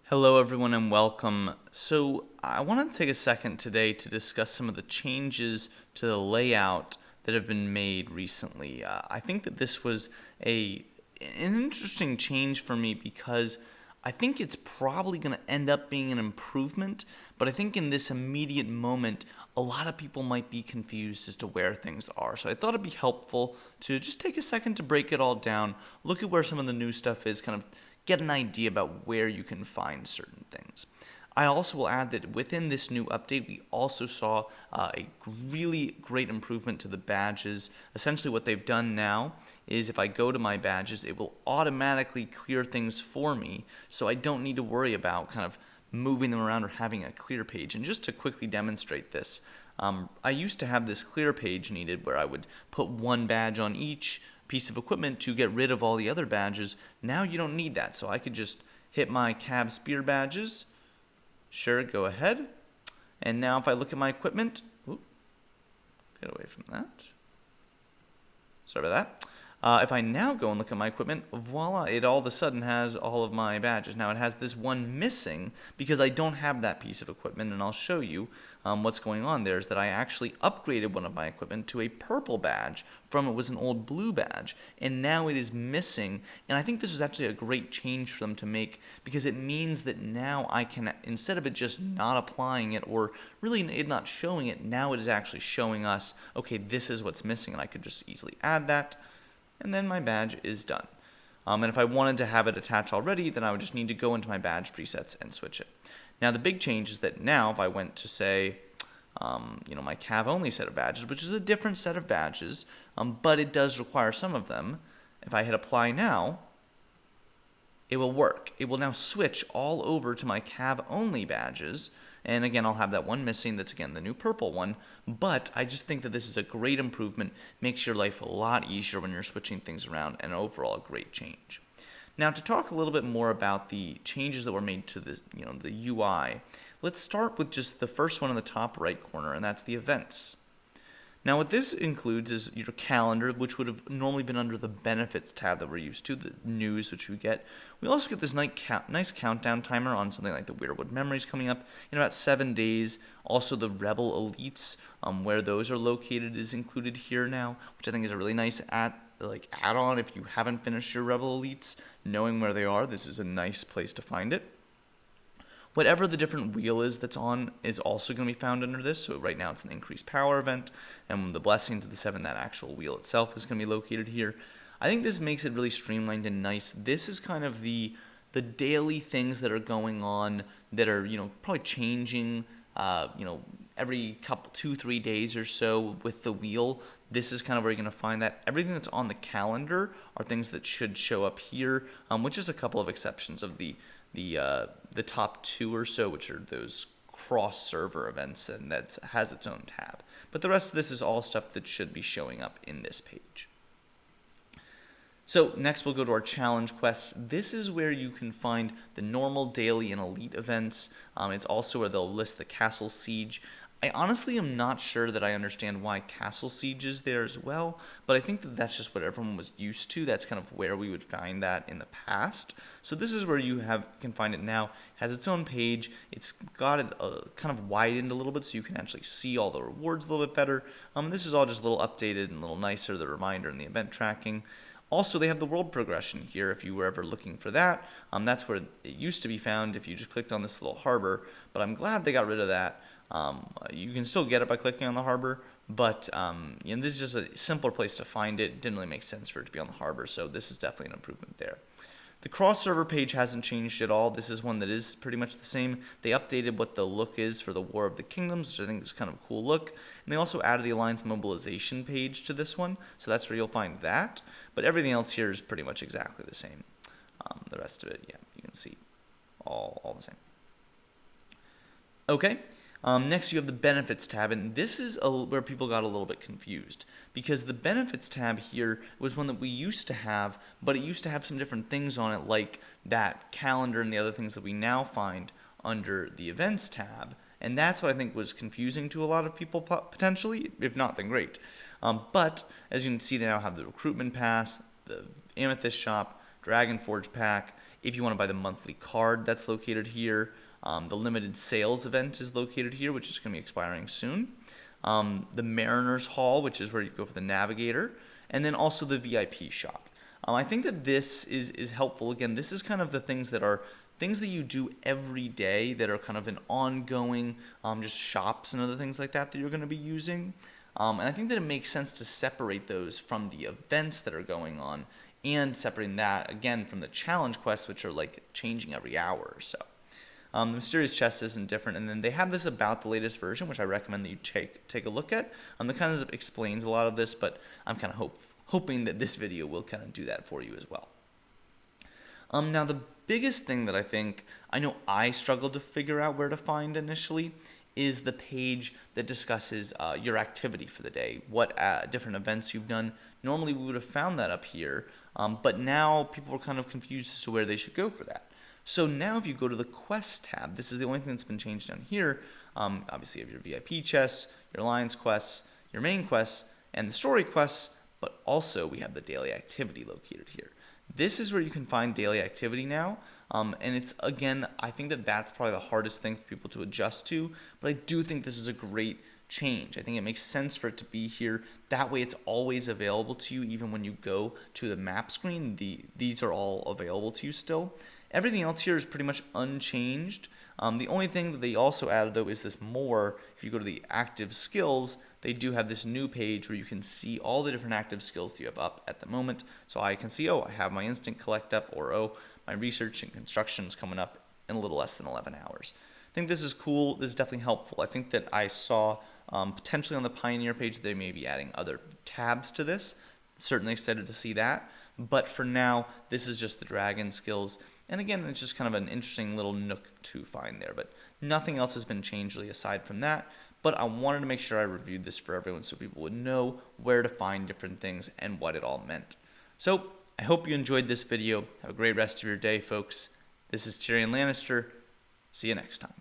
Hello, everyone, and welcome. So, I want to take a second today to discuss some of the changes to the layout that have been made recently. I think that this was an interesting change for me because I think it's probably going to end up being an improvement, but I think in this immediate moment, a lot of people might be confused as to where things are. So I thought it'd be helpful to just take a second to break it all down, look at where some of the new stuff is, kind of get an idea about where you can find certain things. I also will add that within this new update, we also saw a really great improvement to the badges. Essentially, what they've done now is if I go to my badges, it will automatically clear things for me, so I don't need to worry about kind of moving them around or having a clear page. And just to quickly demonstrate this, I used to have this clear page needed where I would put one badge on each piece of equipment to get rid of all the other badges. Now you don't need that, so I could just hit my Cav Spear badges. Sure, go ahead. And now if I look at my equipment, get away from that. Sorry about that. If I now go and look at my equipment, voila, it all of a sudden has all of my badges. Now it has this one missing because I don't have that piece of equipment, and I'll show you what's going on there is that I actually upgraded one of my equipment to a purple badge from it was an old blue badge, and now it is missing. And I think this was actually a great change for them to make because it means that now I can, instead of it just not applying it or really it not showing it, now it is actually showing us, okay, this is what's missing, and I could just easily add that. And then my badge is done. And if I wanted to have it attached already, then I would just need to go into my badge presets and switch it. Now the big change is that now if I went to say, my Cav only set of badges, which is a different set of badges, but it does require some of them. If I hit apply now, it will work. It will now switch all over to my Cav only badges. And again, I'll have that one missing. That's, again, the new purple one. But I just think that this is a great improvement. Makes your life a lot easier when you're switching things around, and overall a great change. Now, to talk a little bit more about the changes that were made to the UI, let's start with just the first one in the top right corner, and that's the events. Now, what this includes is your calendar, which would have normally been under the benefits tab that we're used to, the news, which we get. We also get this nice countdown timer on something like the Weirwood Memories coming up in about 7 days. Also, the Rebel Elites, where those are located, is included here now, which I think is a really nice add-on. If you haven't finished your Rebel Elites, knowing where they are, this is a nice place to find it. Whatever the different wheel is that's on is also going to be found under this. So right now it's an increased power event, and the Blessings of the Seven, that actual wheel itself, is going to be located here. I think this makes it really streamlined and nice. This is kind of the daily things that are going on that are probably changing every 2-3 days or so with the wheel. This is kind of where you're going to find that. Everything that's on the calendar are things that should show up here, which is a couple of exceptions of the top 2 or so, which are those cross-server events, and that has its own tab. But the rest of this is all stuff that should be showing up in this page. So next we'll go to our challenge quests. This is where you can find the normal, daily, and elite events. It's also where they'll list the Castle Siege. I honestly am not sure that I understand why Castle Siege is there as well, but I think that that's just what everyone was used to. That's kind of where we would find that in the past. So this is where you can find it now. It has its own page. It's got it kind of widened a little bit so you can actually see all the rewards a little bit better. This is all just a little updated and a little nicer, the reminder and the event tracking. Also, they have the world progression here if you were ever looking for that. That's where it used to be found if you just clicked on this little harbor, but I'm glad they got rid of that. You can still get it by clicking on the harbor, but this is just a simpler place to find it. It didn't really make sense for it to be on the harbor, so this is definitely an improvement there. The cross-server page hasn't changed at all. This is one that is pretty much the same. They updated what the look is for the War of the Kingdoms, which I think is kind of a cool look. And they also added the Alliance mobilization page to this one, so that's where you'll find that. But everything else here is pretty much exactly the same. The rest of it, yeah, you can see all the same. Okay. Next, you have the Benefits tab, and this is where people got a little bit confused because the Benefits tab here was one that we used to have, but it used to have some different things on it, like that calendar and the other things that we now find under the Events tab, and that's what I think was confusing to a lot of people potentially, if not, then great. But as you can see, they now have the Recruitment Pass, the Amethyst Shop, Dragon Forge Pack. If you want to buy the monthly card, that's located here. The limited sales event is located here, which is going to be expiring soon. The Mariners Hall, which is where you go for the navigator, and then also the VIP shop. I think that this is helpful. Again, this is kind of the things that you do every day that are kind of an ongoing just shops and other things like that you're going to be using. And I think that it makes sense to separate those from the events that are going on, and separating that again from the challenge quests, which are like changing every hour or so. The mysterious chest isn't different, and then they have this about the latest version, which I recommend that you take a look at. That kind of explains a lot of this, but I'm kind of hoping that this video will kind of do that for you as well. Now the biggest thing that I know I struggled to figure out where to find initially is the page that discusses your activity for the day, what different events you've done. Normally we would have found that up here, but now people are kind of confused as to where they should go for that. So now if you go to the quest tab, this is the only thing that's been changed down here. Obviously you have your VIP chests, your alliance quests, your main quests, and the story quests, but also we have the daily activity located here. This is where you can find daily activity now, and it's, again, I think that that's probably the hardest thing for people to adjust to, but I do think this is a great change. I think it makes sense for it to be here. That way it's always available to you, even when you go to the map screen. These are all available to you still. Everything else here is pretty much unchanged. The only thing that they also added, though, is this more. If you go to the active skills, they do have this new page where you can see all the different active skills that you have up at the moment. So I can see, I have my instant collect up, or my research and construction is coming up in a little less than 11 hours. I think this is cool. This is definitely helpful. I think that I saw potentially on the Pioneer page they may be adding other tabs to this. Certainly excited to see that. But for now, this is just the dragon skills. And again, it's just kind of an interesting little nook to find there. But nothing else has been changed really aside from that. But I wanted to make sure I reviewed this for everyone so people would know where to find different things and what it all meant. So I hope you enjoyed this video. Have a great rest of your day, folks. This is TyrionLanstr. See you next time.